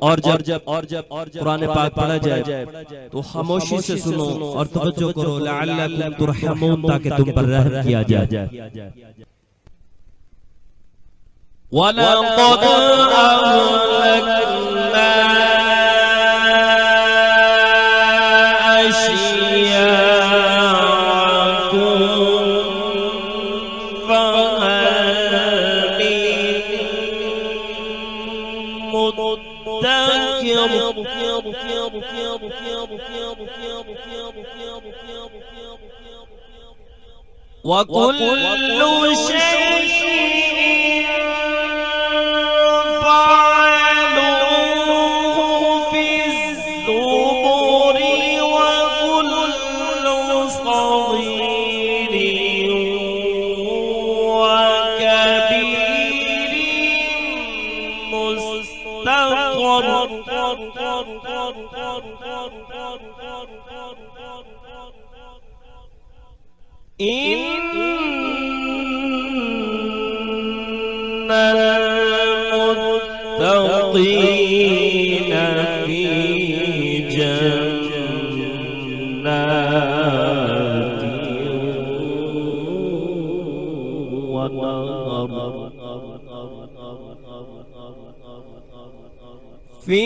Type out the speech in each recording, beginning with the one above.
और जब कुरान पाक पढ़ा जाए तो खामोशी से सुनो और तवज्जो करो, लअल्लकुम तुरहमून, ताकि तुम पर रहम किया जाए। वलक़द अहलकना अश्याअकुम फहल मिन मुद्दकिर वकुल्लु शैइन फअलूहु फिज़्ज़ुबुरि वकुल्लु सग़ीरिन वकबीरिन मुस्तक़र। इन्नल मुत्तक़ीन फी जन्नातिन व नहर फी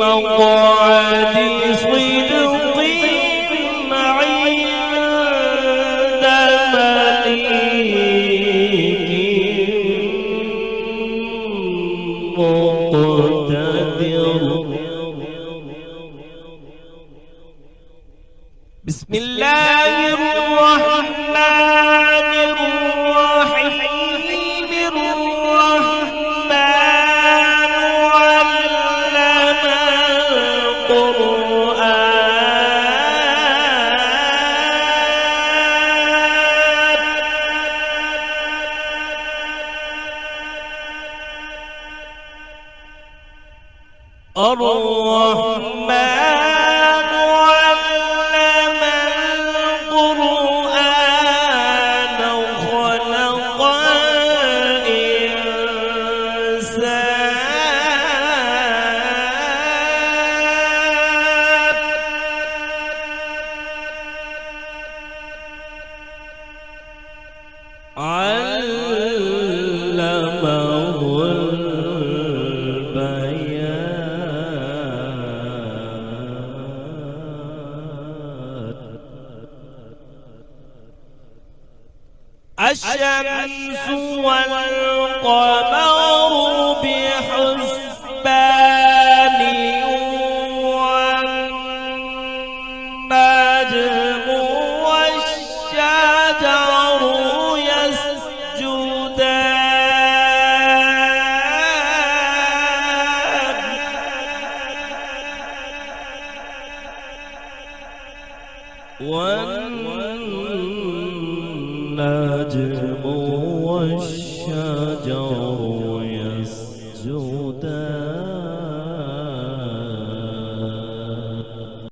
मक़अदि सिद्क़िन बिस्मिल्लाहिर्रहमानिर्रहीम الرحمن علم القرآن خلق الإنسان علمه الشمس والقمر بحسبان والنجم والشجر يسجدان والنجم والشجر